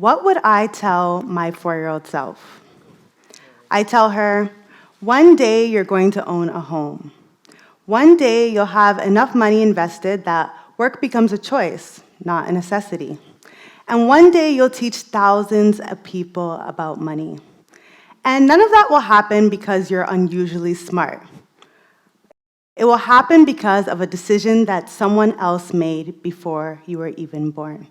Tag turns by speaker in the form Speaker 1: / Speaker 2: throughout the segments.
Speaker 1: what would I tell my 4-year-old self? I tell her, one day you're going to own a home. One day you'll have enough money invested that work becomes a choice, not a necessity. And one day you'll teach thousands of people about money. And none of that will happen because you're unusually smart. It will happen because of a decision that someone else made before you were even born.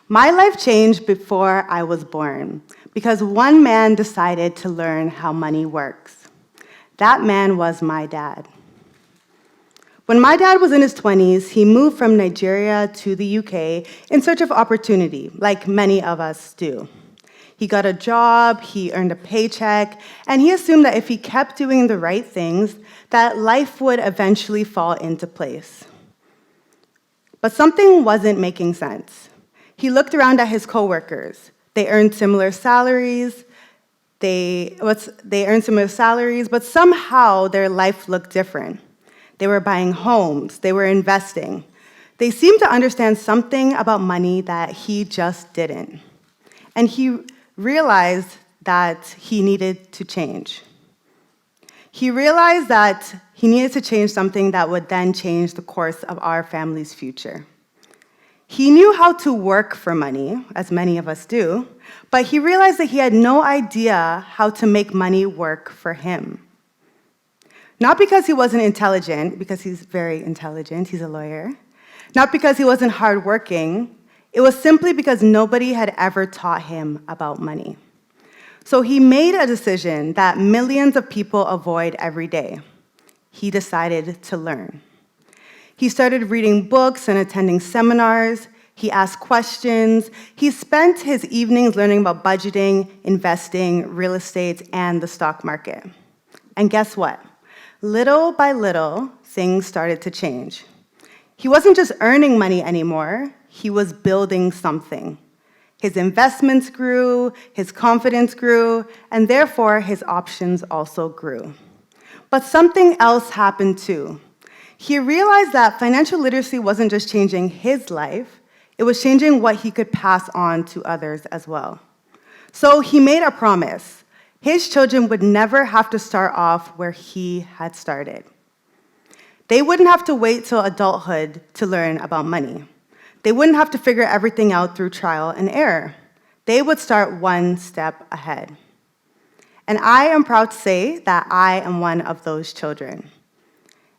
Speaker 1: My life changed before I was born because one man decided to learn how money works. That man was my dad. When my dad was in his 20s, he moved from Nigeria to the UK in search of opportunity, like many of us do. He got a job, he earned a paycheck, and he assumed that if he kept doing the right things, that life would eventually fall into place. But something wasn't making sense. He looked around at his coworkers. They earned similar salaries, but somehow their life looked different. They were buying homes, they were investing. They seemed to understand something about money that he just didn't. And he realized that he needed to change. He realized that he needed to change something that would then change the course of our family's future. He knew how to work for money, as many of us do, but he realized that he had no idea how to make money work for him. Not because he wasn't intelligent, because he's very intelligent, he's a lawyer. Not because he wasn't hardworking, it was simply because nobody had ever taught him about money. So he made a decision that millions of people avoid every day. He decided to learn. He started reading books and attending seminars. He asked questions. He spent his evenings learning about budgeting, investing, real estate, and the stock market. And guess what? Little by little, things started to change. He wasn't just earning money anymore, he was building something. His investments grew, his confidence grew, and therefore his options also grew. But something else happened too. He realized that financial literacy wasn't just changing his life, it was changing what he could pass on to others as well. So he made a promise. His children would never have to start off where he had started. They wouldn't have to wait till adulthood to learn about money. They wouldn't have to figure everything out through trial and error. They would start one step ahead. And I am proud to say that I am one of those children.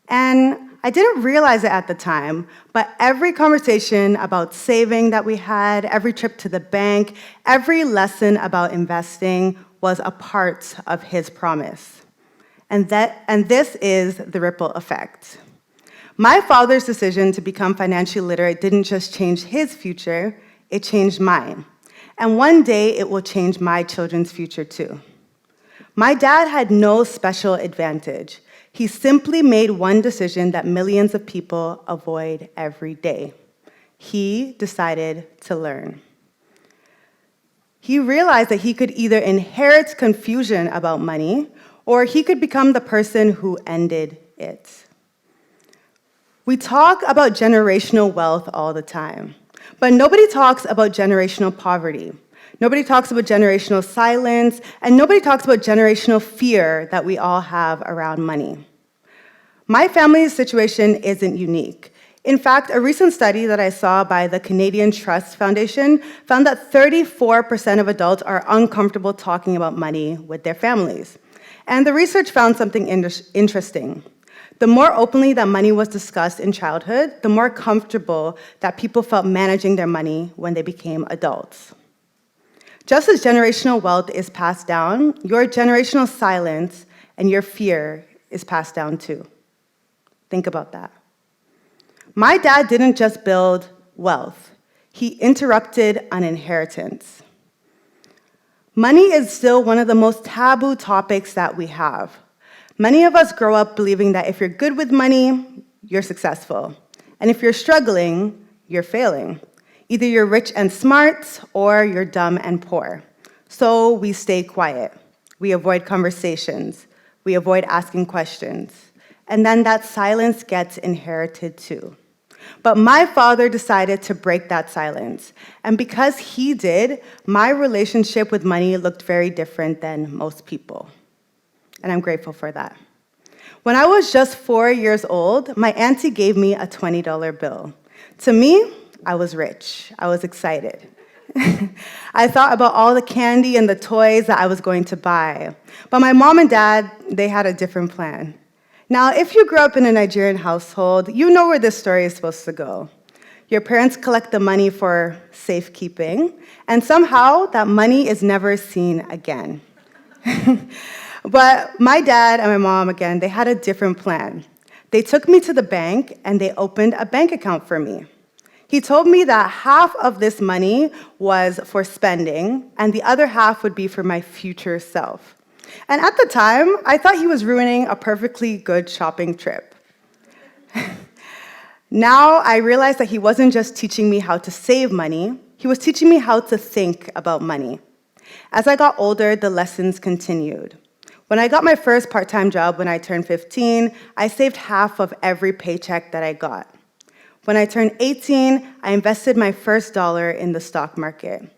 Speaker 1: And I didn't realize it at the time, but every conversation about saving that we had, every trip to the bank, every lesson about investing was a part of his promise. And this is the ripple effect. My father's decision to become financially literate didn't just change his future, it changed mine. And one day it will change my children's future too. My dad had no special advantage. He simply made one decision that millions of people avoid every day. He decided to learn. He realized that he could either inherit confusion about money, or he could become the person who ended it. We talk about generational wealth all the time, but nobody talks about generational poverty. Nobody talks about generational silence, and nobody talks about generational fear that we all have around money. My family's situation isn't unique. In fact, a recent study that I saw by the Canadian Trust Foundation found that 34% of adults are uncomfortable talking about money with their families. And the research found something interesting. The more openly that money was discussed in childhood, the more comfortable that people felt managing their money when they became adults. Just as generational wealth is passed down, your generational silence and your fear is passed down too. Think about that. My dad didn't just build wealth, he interrupted an inheritance. Money is still one of the most taboo topics that we have. Many of us grow up believing that if you're good with money, you're successful. And if you're struggling, you're failing. Either you're rich and smart, or you're dumb and poor. So we stay quiet. We avoid conversations. We avoid asking questions. And then that silence gets inherited too. But my father decided to break that silence. And because he did, my relationship with money looked very different than most people. And I'm grateful for that. When I was just 4 years old, my auntie gave me a $20 bill. To me, I was rich. I was excited. I thought about all the candy and the toys that I was going to buy. But my mom and dad, they had a different plan. Now, if you grew up in a Nigerian household, you know where this story is supposed to go. Your parents collect the money for safekeeping, and somehow that money is never seen again. But my dad and my mom, again, they had a different plan. They took me to the bank, and they opened a bank account for me. He told me that half of this money was for spending, and the other half would be for my future self. And at the time, I thought he was ruining a perfectly good shopping trip. Now I realize that he wasn't just teaching me how to save money, he was teaching me how to think about money. As I got older, the lessons continued. When I got my first part-time job when I turned 15, I saved half of every paycheck that I got. When I turned 18, I invested my first dollar in the stock market.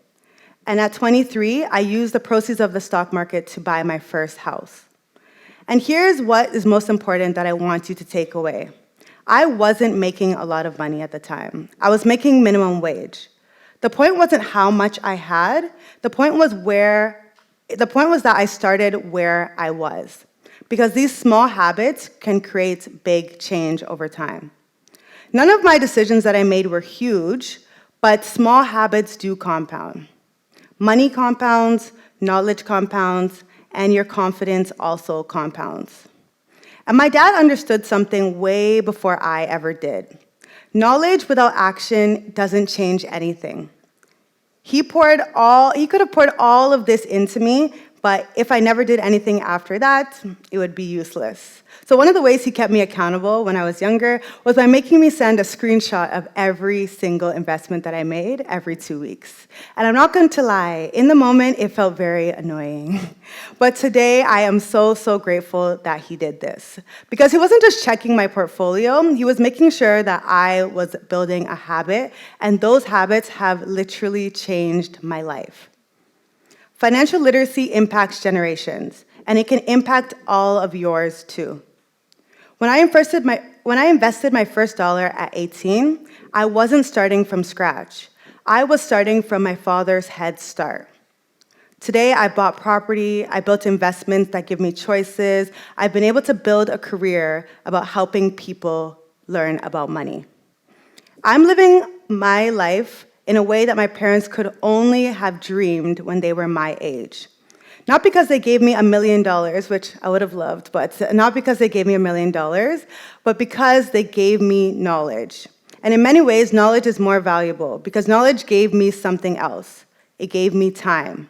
Speaker 1: And at 23, I used the proceeds of the stock market to buy my first house. And here's what is most important that I want you to take away. I wasn't making a lot of money at the time. I was making minimum wage. The point wasn't how much I had. The point was that I started where I was. Because these small habits can create big change over time. None of my decisions that I made were huge, but small habits do compound. Money compounds, knowledge compounds, and your confidence also compounds. And my dad understood something way before I ever did. Knowledge without action doesn't change anything. He could have poured all of this into me, but if I never did anything after that, it would be useless. So one of the ways he kept me accountable when I was younger was by making me send a screenshot of every single investment that I made every 2 weeks. And I'm not going to lie, in the moment, it felt very annoying. But today, I am so, so grateful that he did this. Because he wasn't just checking my portfolio, he was making sure that I was building a habit, and those habits have literally changed my life. Financial literacy impacts generations, and it can impact all of yours too. When I invested my first dollar at 18, I wasn't starting from scratch. I was starting from my father's head start. Today, I bought property, I built investments that give me choices. I've been able to build a career about helping people learn about money. I'm living my life in a way that my parents could only have dreamed when they were my age. Not because they gave me $1 million, which I would have loved, but not because they gave me $1 million, but because they gave me knowledge. And in many ways, knowledge is more valuable because knowledge gave me something else. It gave me time.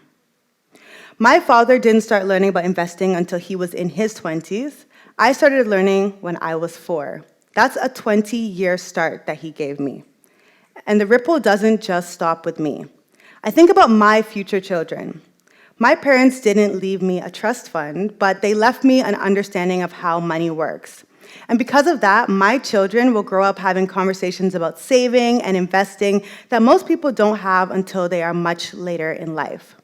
Speaker 1: My father didn't start learning about investing until he was in his 20s. I started learning when I was 4. That's a 20-year start that he gave me. And the ripple doesn't just stop with me. I think about my future children. My parents didn't leave me a trust fund, but they left me an understanding of how money works. And because of that, my children will grow up having conversations about saving and investing that most people don't have until they are much later in life.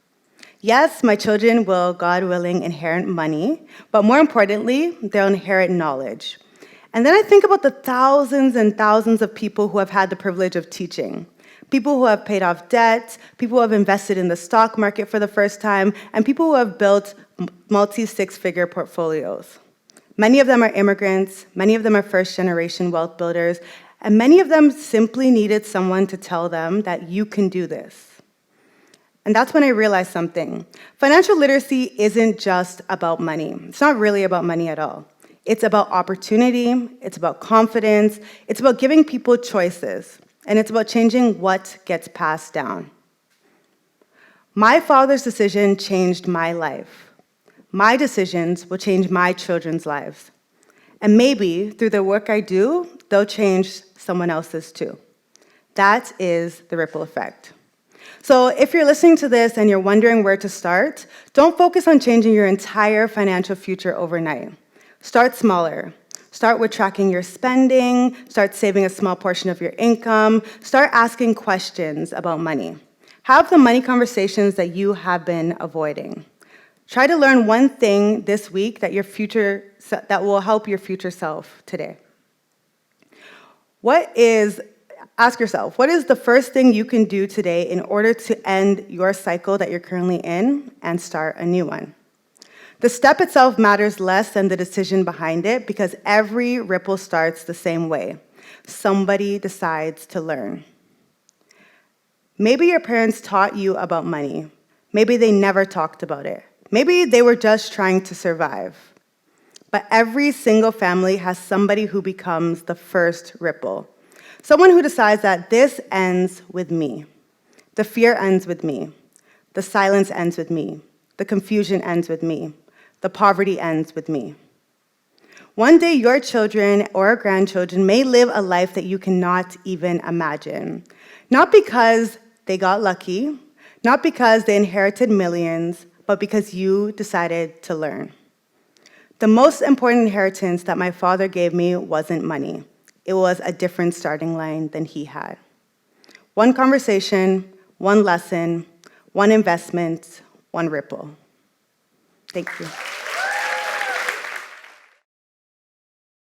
Speaker 1: Yes, my children will, God willing, inherit money, but more importantly, they'll inherit knowledge. And then I think about the thousands and thousands of people who have had the privilege of teaching. People who have paid off debt, people who have invested in the stock market for the first time, and people who have built multi-six-figure portfolios. Many of them are immigrants, many of them are first-generation wealth builders, and many of them simply needed someone to tell them that you can do this. And that's when I realized something. Financial literacy isn't just about money. It's not really about money at all. It's about opportunity, it's about confidence, it's about giving people choices. And it's about changing what gets passed down. My father's decision changed my life. My decisions will change my children's lives. And maybe through the work I do, they'll change someone else's too. That is the ripple effect. So if you're listening to this and you're wondering where to start, don't focus on changing your entire financial future overnight. Start smaller. Start with tracking your spending, start saving a small portion of your income, start asking questions about money. Have the money conversations that you have been avoiding. Try to learn one thing this week that will help your future self today. Ask yourself, what is the first thing you can do today in order to end your cycle that you're currently in and start a new one? The step itself matters less than the decision behind it because every ripple starts the same way. Somebody decides to learn. Maybe your parents taught you about money. Maybe they never talked about it. Maybe they were just trying to survive. But every single family has somebody who becomes the first ripple. Someone who decides that this ends with me. The fear ends with me. The silence ends with me. The confusion ends with me. The poverty ends with me. One day, your children or grandchildren may live a life that you cannot even imagine. Not because they got lucky, not because they inherited millions, but because you decided to learn. The most important inheritance that my father gave me wasn't money. It was a different starting line than he had. One conversation, one lesson, one investment, one ripple. Thank you.